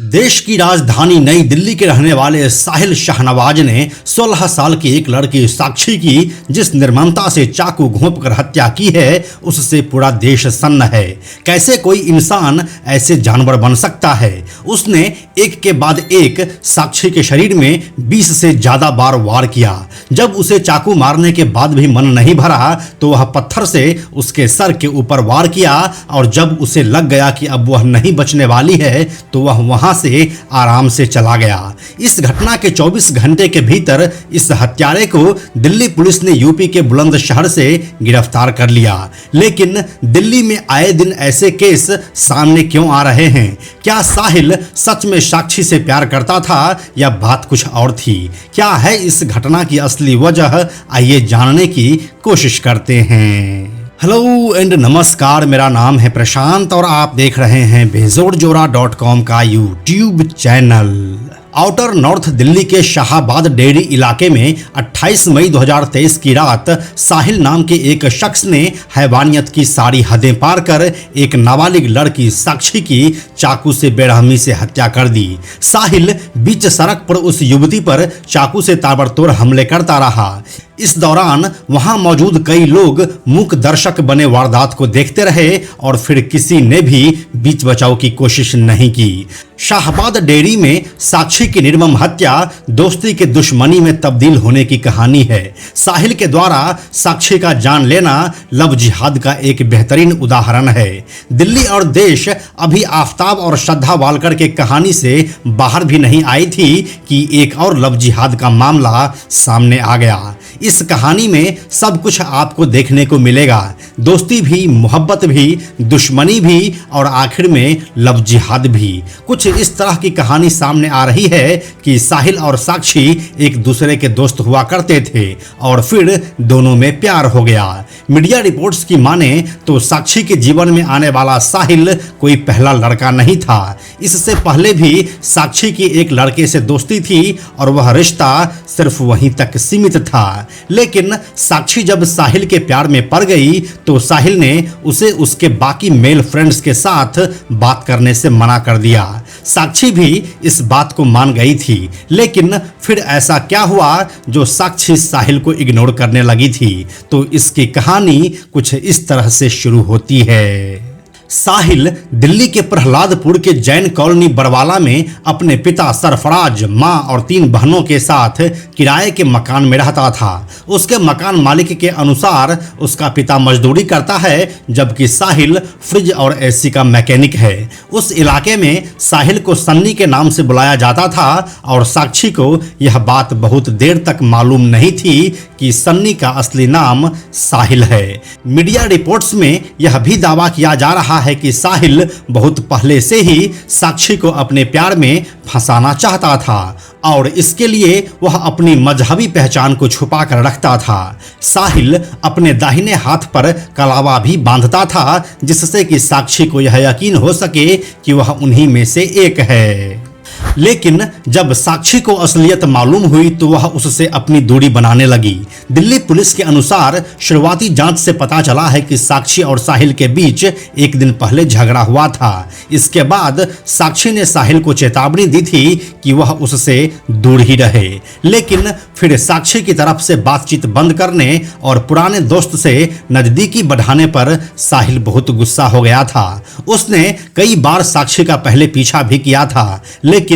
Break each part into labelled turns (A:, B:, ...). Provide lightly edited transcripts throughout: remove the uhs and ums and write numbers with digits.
A: देश की राजधानी नई दिल्ली के रहने वाले साहिल शाहनवाज ने 16 साल की एक लड़की साक्षी की जिस निर्ममता से चाकू घोंपकर हत्या की है, उससे पूरा देश सन्न है। कैसे कोई इंसान ऐसे जानवर बन सकता है। उसने एक के बाद एक साक्षी के शरीर में 20 से ज्यादा बार वार किया। जब उसे चाकू मारने के बाद भी मन नहीं भरा तो वह पत्थर से उसके सर के ऊपर वार किया और जब उसे लग गया कि अब वह नहीं बचने वाली है तो वह वहां से आराम से चला गया। इस घटना के 24 घंटे के भीतर इस हत्यारे को दिल्ली पुलिस ने यूपी के बुलंदशहर से गिरफ्तार कर लिया। लेकिन दिल्ली में आए दिन ऐसे केस सामने क्यों आ रहे हैं? क्या साहिल सच में साक्षी से प्यार करता था या बात कुछ और थी? क्या है इस घटना की असली वजह? आइए जानने की कोशिश करते हैं। हेलो एंड नमस्कार, मेरा नाम है प्रशांत और आप देख रहे हैं बेजोड़जोरा.com का YouTube channel. Outer north Delhi के शाहाबाद डेयरी इलाके में 28 मई 2023 की रात साहिल नाम के एक शख्स ने हैवानियत की सारी हदें पार कर एक नाबालिग लड़की साक्षी की चाकू से बेरहमी से हत्या कर दी। साहिल बीच सड़क पर उस युवती पर चाकू से ताबड़तोड़ हमले करता रहा। इस दौरान वहां मौजूद कई लोग मूक दर्शक बने वारदात को देखते रहे और फिर किसी ने भी बीच बचाव की कोशिश नहीं की। शाहाबाद डेयरी में साक्षी की निर्मम हत्या दोस्ती के दुश्मनी में तब्दील होने की कहानी है। साहिल के द्वारा साक्षी का जान लेना लव जिहाद का एक बेहतरीन उदाहरण है। दिल्ली और देश अभी आफताब और श्रद्धा वालकर के कहानी से बाहर भी नहीं आई थी कि एक और लव जिहाद का मामला सामने आ गया। इस कहानी में सब कुछ आपको देखने को मिलेगा, दोस्ती भी, मोहब्बत भी, दुश्मनी भी और आखिर में लव जिहाद भी। कुछ इस तरह की कहानी सामने आ रही है कि साहिल और साक्षी एक दूसरे के दोस्त हुआ करते थे और फिर दोनों में प्यार हो गया। मीडिया रिपोर्ट्स की माने तो साक्षी के जीवन में आने वाला साहिल कोई पहला लड़का नहीं था। इससे पहले भी साक्षी की एक लड़के से दोस्ती थी और वह रिश्ता सिर्फ वहीं तक सीमित था। लेकिन साक्षी जब साहिल के प्यार में पड़ गई तो साहिल ने उसे उसके बाकी मेल फ्रेंड्स के साथ बात करने से मना कर दिया। साक्षी भी इस बात को मान गई थी, लेकिन फिर ऐसा क्या हुआ जो साक्षी साहिल को इग्नोर करने लगी थी? तो इसकी कहानी कुछ इस तरह से शुरू होती है। साहिल दिल्ली के प्रहलादपुर के जैन कॉलोनी बरवाला में अपने पिता सरफराज, मां और 3 बहनों के साथ किराए के मकान में रहता था। उसके मकान मालिक के अनुसार उसका पिता मजदूरी करता है जबकि साहिल फ्रिज और एसी का मैकेनिक है। उस इलाके में साहिल को सन्नी के नाम से बुलाया जाता था और साक्षी को यह बात बहुत देर तक मालूम नहीं थी कि सन्नी का असली नाम साहिल है। मीडिया रिपोर्ट्स में यह भी दावा किया जा रहा है कि साहिल बहुत पहले से ही साक्षी को अपने प्यार में फंसाना चाहता था और इसके लिए वह अपनी मजहबी पहचान को छुपा कर रखता था। साहिल अपने दाहिने हाथ पर कलावा भी बांधता था जिससे कि साक्षी को यह यकीन हो सके कि वह उन्हीं में से एक है। लेकिन जब साक्षी को असलियत मालूम हुई तो वह उससे अपनी दूरी बनाने लगी। दिल्ली पुलिस के अनुसार शुरुआती जांच से पता चला है कि साक्षी और साहिल के बीच एक दिन पहले झगड़ा हुआ था। इसके बाद साक्षी ने साहिल को चेतावनी दी थी कि वह उससे दूर ही रहे, लेकिन फिर साक्षी की तरफ से बातचीत बंद करने और पुराने दोस्त से नजदीकी बढ़ाने पर साहिल बहुत गुस्सा हो गया था। उसने कई बार साक्षी का पहले पीछा भी किया था, लेकिन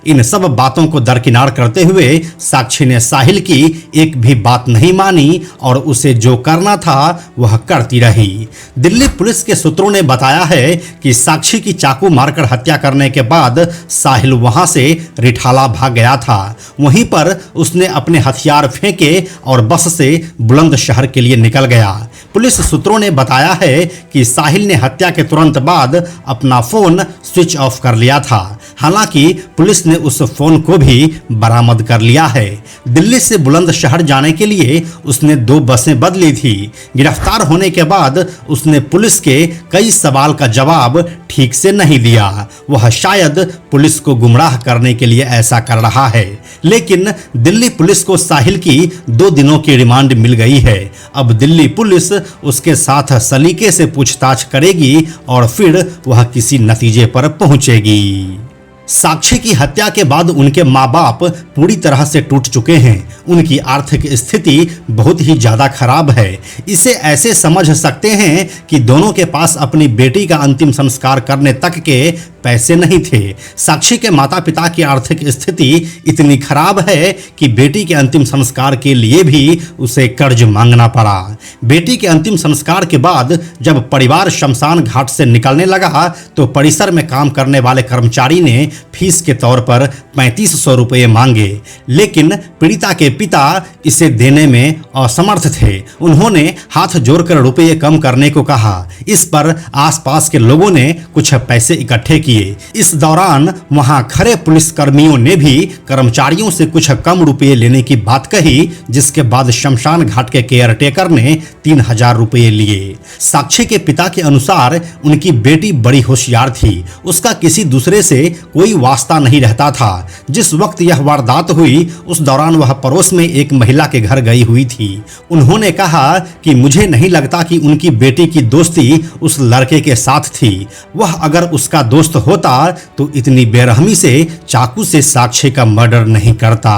A: इन सब बातों को दरकिनार करते हुए साक्षी ने साहिल की एक भी बात नहीं मानी और उसे जो करना था वह करती रही। दिल्ली पुलिस के सूत्रों ने बताया है कि साक्षी की चाकू मारकर हत्या करने के बाद साहिल वहां से रिठाला भाग गया था। वहीं पर उसने अपने हथियार फेंके और बस से बुलंदशहर के लिए निकल गया। पुलिस सूत्रों ने बताया है कि साहिल ने हत्या के तुरंत बाद अपना फोन स्विच ऑफ कर लिया था। हालांकि पुलिस ने उस फोन को भी बरामद कर लिया है। दिल्ली से बुलंदशहर जाने के लिए उसने 2 बसें बदली थी। गिरफ्तार होने के बाद उसने पुलिस के कई सवाल का जवाब ठीक से नहीं दिया। वह शायद पुलिस को गुमराह करने के लिए ऐसा कर रहा है। लेकिन दिल्ली पुलिस को साहिल की 2 दिनों की रिमांड मिल गई है। अब दिल्ली पुलिस उसके साथ सलीके से पूछताछ करेगी और फिर वह किसी नतीजे पर पहुंचेगी। साक्षी की हत्या के बाद उनके माँ बाप पूरी तरह से टूट चुके हैं। उनकी आर्थिक स्थिति बहुत ही ज़्यादा खराब है। इसे ऐसे समझ सकते हैं कि दोनों के पास अपनी बेटी का अंतिम संस्कार करने तक के पैसे नहीं थे। साक्षी के माता पिता की आर्थिक स्थिति इतनी खराब है कि बेटी के अंतिम संस्कार के लिए भी उसे कर्ज मांगना पड़ा। बेटी के अंतिम संस्कार के बाद जब परिवार शमशान घाट से निकलने लगा तो परिसर में काम करने वाले कर्मचारी ने फीस के तौर पर 3500 रुपये मांगे, लेकिन पीड़िता के पिता इसे देने में असमर्थ थे। उन्होंने हाथ जोड़कर रुपये कम करने को कहा। इस पर आसपास के लोगों ने कुछ पैसे इकट्ठे किए। इस दौरान वहां खड़े पुलिसकर्मियों ने भी कर्मचारियों से कुछ कम रुपये लेने की बात कही, जिसके बाद शमशान घाट के केयरटेकर ने 3000 रुपये लिए। साक्षी के पिता के अनुसार उनकी बेटी बड़ी होशियार थी। उसका किसी दूसरे से कोई वास्ता नहीं रहता था। जिस वक्त यह वारदात हुई उस दौरान वह पड़ोस में एक महिला के घर गई हुई थी। उन्होंने कहा कि मुझे नहीं लगता कि उनकी बेटी की दोस्ती उस लड़के के साथ थी। वह अगर उसका दोस्त होता तो इतनी बेरहमी से चाकू से साक्षी का मर्डर नहीं करता।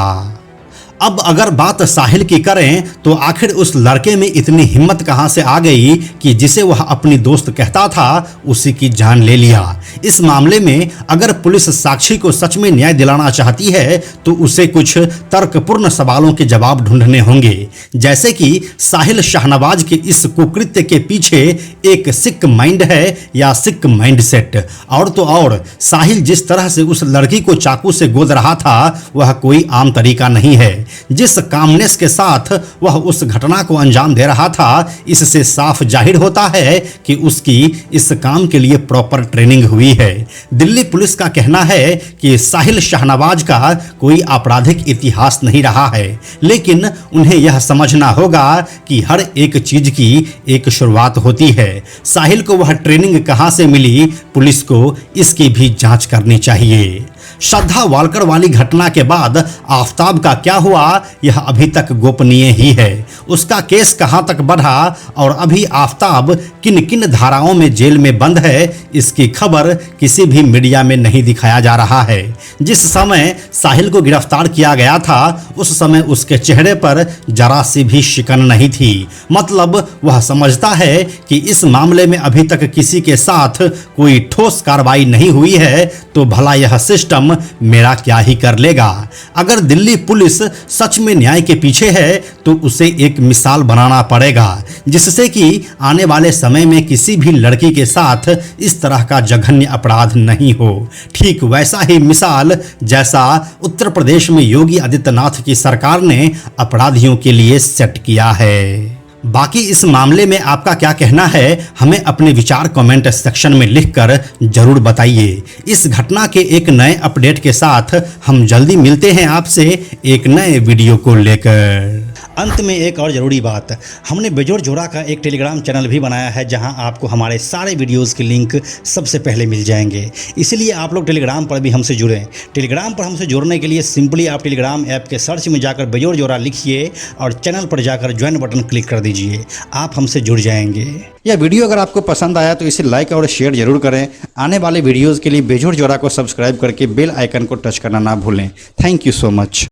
A: अब अगर बात साहिल की करें तो आखिर उस लड़के में इतनी हिम्मत कहां से आ गई कि जिसे वह अपनी दोस्त कहता था उसी की जान ले लिया। इस मामले में अगर पुलिस साक्षी को सच में न्याय दिलाना चाहती है तो उसे कुछ तर्कपूर्ण सवालों के जवाब ढूंढने होंगे, जैसे कि साहिल शाहनवाज के इस कुकृत्य के पीछे एक सिक माइंड है या सिक माइंड सेट। और तो और साहिल जिस तरह से उस लड़की को चाकू से गोद रहा था वह कोई आम तरीका नहीं है। जिस कामनेस के साथ वह उस घटना को अंजाम दे रहा था, इससे साफ जाहिर होता है कि उसकी इस काम के लिए प्रॉपर ट्रेनिंग हुई है। दिल्ली पुलिस का कहना है कि साहिल शाहनवाज का कोई आपराधिक इतिहास नहीं रहा है, लेकिन उन्हें यह समझना होगा कि हर एक चीज की एक शुरुआत होती है। साहिल को वह ट्रेनिंग कहां से मिली, पुलिस को इसकी भी जांच करनी चाहिए। श्रद्धा वालकर वाली घटना के बाद आफताब का क्या हुआ यह अभी तक गोपनीय ही है। उसका केस कहां तक बढ़ा और अभी आफताब किन किन धाराओं में जेल में बंद है, इसकी खबर किसी भी मीडिया में नहीं दिखाया जा रहा है। जिस समय साहिल को गिरफ्तार किया गया था उस समय उसके चेहरे पर जरा सी भी शिकन नहीं थी। मतलब वह समझता है कि इस मामले में अभी तक किसी के साथ कोई ठोस कार्रवाई नहीं हुई है तो भला यह सिस्टम मेरा क्या ही कर लेगा। अगर दिल्ली पुलिस सच में न्याय के पीछे है तो उसे एक मिसाल बनाना पड़ेगा, जिससे कि आने वाले समय में किसी भी लड़की के साथ इस तरह का जघन्य अपराध नहीं हो। ठीक वैसा ही मिसाल जैसा उत्तर प्रदेश में योगी आदित्यनाथ की सरकार ने अपराधियों के लिए सेट किया है। बाकी इस मामले में आपका क्या कहना है, हमें अपने विचार कमेंट सेक्शन में लिखकर जरूर बताइए। इस घटना के एक नए अपडेट के साथ हम जल्दी मिलते हैं आपसे एक नए वीडियो को लेकर। अंत में एक और ज़रूरी बात, हमने बेजोड़ जोड़ा का एक टेलीग्राम चैनल भी बनाया है जहां आपको हमारे सारे वीडियोस के लिंक सबसे पहले मिल जाएंगे। इसलिए आप लोग टेलीग्राम पर भी हमसे जुड़ें। टेलीग्राम पर हमसे जुड़ने के लिए सिंपली आप टेलीग्राम ऐप के सर्च में जाकर बेजोड़ जोड़ा लिखिए और चैनल पर जाकर ज्वाइन बटन क्लिक कर दीजिए। आप हमसे जुड़ जाएंगे। यह वीडियो अगर आपको पसंद आया तो इसे लाइक और शेयर जरूर करें। आने वाले वीडियोज़ के लिए बेजोड़ जोड़ा को सब्सक्राइब करके बेल आइकन को टच करना ना भूलें। Thank you so much.